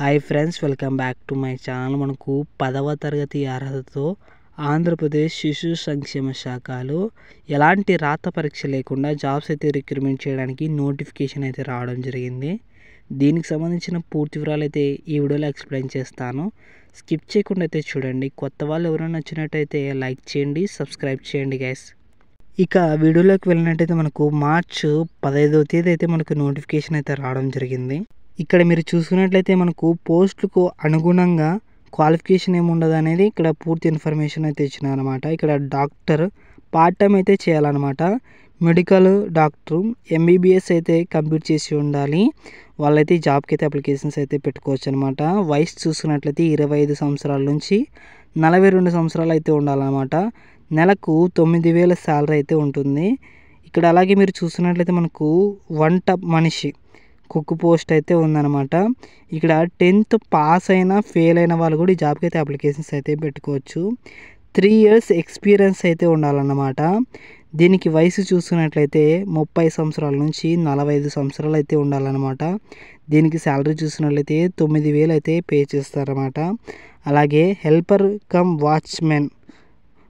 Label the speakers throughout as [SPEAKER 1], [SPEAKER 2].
[SPEAKER 1] Hi friends, welcome back to my channel. మనకు 10వ తరగతి అర్హతతో ఆంధ్రప్రదేశ్ శిశు సంక్షేమ శాఖలో ఎలాంటి రాత పరీక్ష లేకుండా జాబ్స్ అయితే రిక్రూట్మెంట్ చేయడానికి నోటిఫికేషన్ అయితే రావడం జరిగింది. దీనికి సంబంధించిన పూర్తి వివరాలు అయితే ఈ వీడియోలో ఎక్స్ప్లెయిన్ చేస్తాను. స్కిప్ చేయకుండా అయితే చూడండి. కొత్త వాళ్ళు ఎవరైనా నచ్చినట్టయితే లైక్ చేయండి, సబ్స్క్రైబ్ చేయండి గైస్. ఇక వీడియోలోకి వెళ్ళినట్టయితే మనకు మార్చ్ 15వ తేదీ అయితే మనకు నోటిఫికేషన్ అయితే రావడం జరిగింది. ఇక్కడ మీరు చూసుకున్నట్లయితే మనకు పోస్టులకు అనుగుణంగా క్వాలిఫికేషన్ ఏముండదు అనేది ఇక్కడ పూర్తి ఇన్ఫర్మేషన్ అయితే ఇచ్చినారనమాట. ఇక్కడ డాక్టర్ పార్ట్ టైం అయితే చేయాలన్నమాట. మెడికల్ డాక్టర్ ఎంబీబీఎస్ అయితే కంప్లీట్ చేసి ఉండాలి. వాళ్ళైతే ఈ జాబ్కి అయితే అప్లికేషన్స్ అయితే పెట్టుకోవచ్చు అనమాట. వయసు చూసుకున్నట్లయితే 25 సంవత్సరాల నుంచి 42 సంవత్సరాలు అయితే ఉండాలన్నమాట. నెలకు 9,000 శాలరీ అయితే ఉంటుంది. ఇక్కడ అలాగే మీరు చూస్తున్నట్లయితే మనకు వంట మనిషి కుక్ పోస్ట్ అయితే ఉందన్నమాట. ఇక్కడ 10th పాస్ అయినా ఫెయిల్ అయిన వాళ్ళు కూడా ఈ జాబ్కి అయితే అప్లికేషన్స్ అయితే పెట్టుకోవచ్చు. 3 years ఎక్స్పీరియన్స్ అయితే ఉండాలన్నమాట. దీనికి వయసు చూసుకున్నట్లయితే 30 సంవత్సరాల నుంచి 45 సంవత్సరాలు అయితే ఉండాలన్నమాట. దీనికి శాలరీ చూసినట్లయితే 9,000 అయితే పే చేస్తారన్నమాట. అలాగే హెల్పర్ కమ్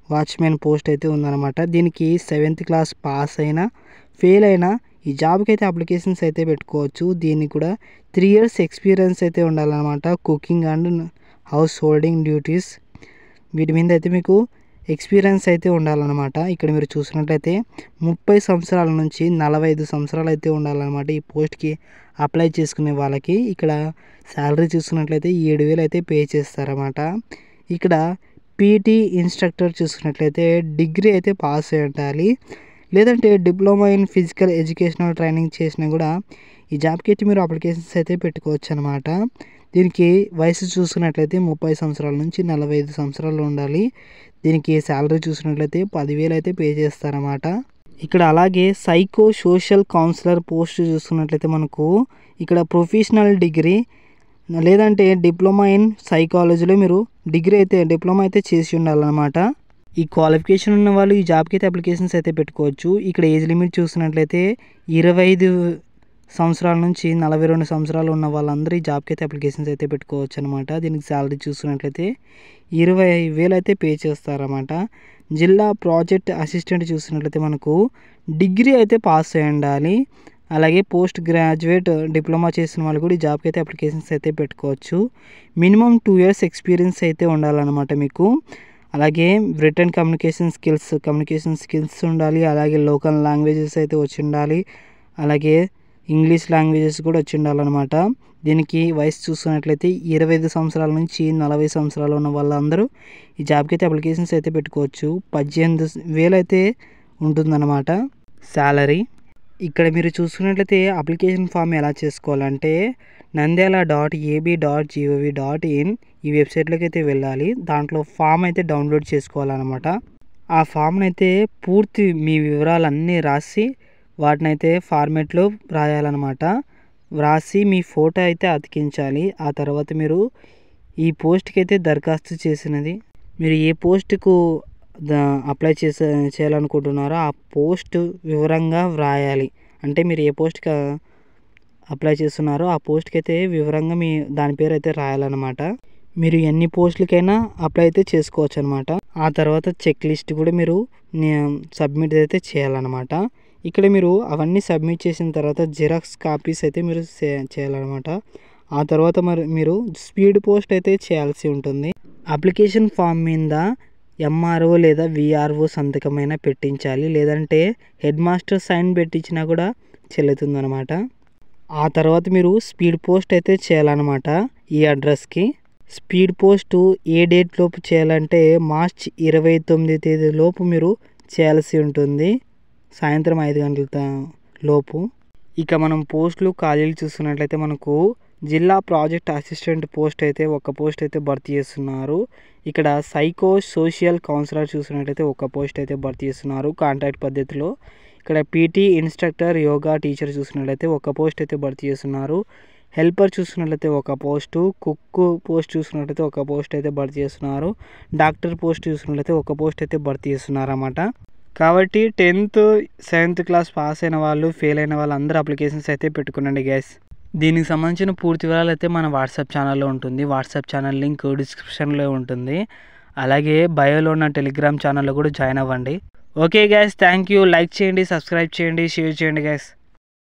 [SPEAKER 1] వాచ్మెన్ పోస్ట్ అయితే ఉందన్నమాట. దీనికి 7th క్లాస్ పాస్ అయినా ఫెయిల్ అయినా ఈ జాబ్కి అయితే అప్లికేషన్స్ అయితే పెట్టుకోవచ్చు. దీనికి కూడా 3 years ఎక్స్పీరియన్స్ అయితే ఉండాలన్నమాట. Cooking and house holding duties వీటి మీద అయితే మీకు ఎక్స్పీరియన్స్ అయితే ఉండాలన్నమాట. ఇక్కడ మీరు చూసినట్లయితే 30 సంవత్సరాల నుంచి 45 సంవత్సరాలు అయితే ఉండాలన్నమాట ఈ పోస్ట్కి అప్లై చేసుకునే వాళ్ళకి. ఇక్కడ శాలరీ చూసుకున్నట్లయితే 7,000 అయితే పే చేస్తారన్నమాట. ఇక్కడ పీటీ ఇన్స్ట్రక్టర్ చూసుకున్నట్లయితే డిగ్రీ అయితే పాస్ అయి ఉండాలి, లేదంటే diploma in physical educational training చేసినా కూడా ఈ జాబ్కి అయితే మీరు అప్లికేషన్స్ అయితే పెట్టుకోవచ్చు అనమాట. దీనికి వయసు చూసుకున్నట్లయితే 30 సంవత్సరాల నుంచి 45 సంవత్సరాలు ఉండాలి. దీనికి శాలరీ చూసినట్లయితే 10,000 అయితే పే చేస్తారన్నమాట. ఇక్కడ అలాగే సైకో సోషల్ కౌన్సిలర్ పోస్ట్ చూసుకున్నట్లయితే మనకు ఇక్కడ ప్రొఫెషనల్ డిగ్రీ లేదంటే డిప్లొమా ఇన్ సైకాలజీలో మీరు డిప్లొమా అయితే చేసి ఉండాలన్నమాట. ఈ క్వాలిఫికేషన్ ఉన్న వాళ్ళు ఈ జాబ్కి అయితే అప్లికేషన్స్ అయితే పెట్టుకోవచ్చు. ఇక్కడ ఏజ్ లిమిట్ చూసినట్లయితే 25 సంవత్సరాల నుంచి 42 సంవత్సరాలు ఉన్న వాళ్ళందరూ ఈ జాబ్కి అయితే అప్లికేషన్స్ అయితే పెట్టుకోవచ్చు అనమాట. దీనికి శాలరీ చూసుకున్నట్లయితే 20,000 అయితే పే చేస్తారన్నమాట. జిల్లా ప్రాజెక్ట్ అసిస్టెంట్ చూసినట్లయితే మనకు డిగ్రీ అయితే పాస్ అయి ఉండాలి. అలాగే పోస్ట్ గ్రాడ్యుయేట్ డిప్లొమా చేసిన వాళ్ళు కూడా ఈ జాబ్కి అయితే అప్లికేషన్స్ అయితే పెట్టుకోవచ్చు. మినిమం 2 years ఎక్స్పీరియన్స్ అయితే ఉండాలన్నమాట మీకు. అలాగే రిటర్న్ కమ్యూనికేషన్ స్కిల్స్ ఉండాలి. అలాగే లోకల్ లాంగ్వేజెస్ అయితే వచ్చి ఉండాలి. అలాగే ఇంగ్లీష్ లాంగ్వేజెస్ కూడా వచ్చి ఉండాలన్నమాట. దీనికి వయసు చూసుకున్నట్లయితే 25 సంవత్సరాల నుంచి 40 సంవత్సరాలు ఉన్న వాళ్ళందరూ ఈ జాబ్కి అయితే అప్లికేషన్స్ అయితే పెట్టుకోవచ్చు. 18,000 అయితే ఉంటుందన్నమాట శాలరీ. ఇక్కడ మీరు చూసుకున్నట్లయితే అప్లికేషన్ ఫామ్ ఎలా చేసుకోవాలంటే nandyala.ab.gov.in ఈ వెబ్సైట్లోకి అయితే వెళ్ళాలి. దాంట్లో ఫామ్ అయితే డౌన్లోడ్ చేసుకోవాలన్నమాట. ఆ ఫామ్ని అయితే పూర్తి మీ వివరాలన్నీ రాసి వాటినైతే ఫార్మేట్లో రాయాలన్నమాట. రాసి మీ ఫోటో అయితే అతికించాలి. ఆ తర్వాత మీరు ఈ పోస్ట్కి అయితే దరఖాస్తు చేసినది మీరు ఏ పోస్టుకు అప్లై చేయాలనుకుంటున్నారో ఆ పోస్ట్ వివరంగా వ్రాయాలి. అంటే మీరు ఏ పోస్ట్కి అప్లై చేస్తున్నారో ఆ పోస్ట్కి అయితే వివరంగా మీ దాని పేరు అయితే రాయాలన్నమాట. మీరు ఎన్ని పోస్టులకైనా అప్లై అయితే చేసుకోవచ్చు అనమాట. ఆ తర్వాత చెక్ లిస్ట్ కూడా మీరు సబ్మిట్ అయితే చేయాలన్నమాట. ఇక్కడ మీరు అవన్నీ సబ్మిట్ చేసిన తర్వాత జిరాక్స్ కాపీస్ అయితే మీరు చేయాలన్నమాట. ఆ తర్వాత మీరు స్పీడ్ పోస్ట్ అయితే చేయాల్సి ఉంటుంది. అప్లికేషన్ ఫామ్ మీద ఎంఆర్ఓ లేదా విఆర్ఓ సంతకమైనా పెట్టించాలి, లేదంటే హెడ్ మాస్టర్ సైన్ పెట్టించినా కూడా చెల్లుతుందన్నమాట. ఆ తర్వాత మీరు స్పీడ్ పోస్ట్ అయితే చేయాలన్నమాట. ఈ అడ్రస్కి స్పీడ్ పోస్ట్ ఏ డేట్ లోపు చేయాలంటే మార్చ్ 29 తేదీ లోపు మీరు చేయాల్సి ఉంటుంది, సాయంత్రం 5 గంటల లోపు. ఇక మనం పోస్టులు ఖాళీలు చూస్తున్నట్లయితే మనకు జిల్లా ప్రాజెక్ట్ అసిస్టెంట్ పోస్ట్ అయితే ఒక పోస్ట్ అయితే భర్తీ చేస్తున్నారు. ఇక్కడ సైకో సోషల్ కౌన్సిలర్ చూసినట్లయితే ఒక పోస్ట్ అయితే భర్తీ చేస్తున్నారు కాంట్రాక్ట్ పద్ధతిలో. ఇక్కడ పీటీ ఇన్స్ట్రక్టర్ యోగా టీచర్ చూసినట్లయితే ఒక పోస్ట్ అయితే భర్తీ చేస్తున్నారు. హెల్పర్ చూసినట్లయితే ఒక పోస్టు, కుక్ పోస్ట్ చూసినట్లయితే ఒక పోస్ట్ అయితే భర్తీ చేస్తున్నారు. డాక్టర్ పోస్ట్ చూసినట్లయితే ఒక పోస్ట్ అయితే భర్తీ చేస్తున్నారు అన్నమాట. కాబట్టి 10th 7th క్లాస్ పాస్ అయిన వాళ్ళు ఫెయిల్ అయిన వాళ్ళు అందరూ అప్లికేషన్స్ అయితే పెట్టుకునండి గైస్. దీనికి సంబంధించిన పూర్తి వివరాలు అయితే మన వాట్సాప్ ఛానల్లో ఉంటుంది. వాట్సాప్ ఛానల్ లింక్ డిస్క్రిప్షన్లో ఉంటుంది. అలాగే బయోలో ఉన్న టెలిగ్రామ్ ఛానల్లో కూడా జాయిన్ అవ్వండి. Okay guys, thank you. Like చేయండి, సబ్స్క్రైబ్ చేయండి, షేర్ చేయండి గైస్.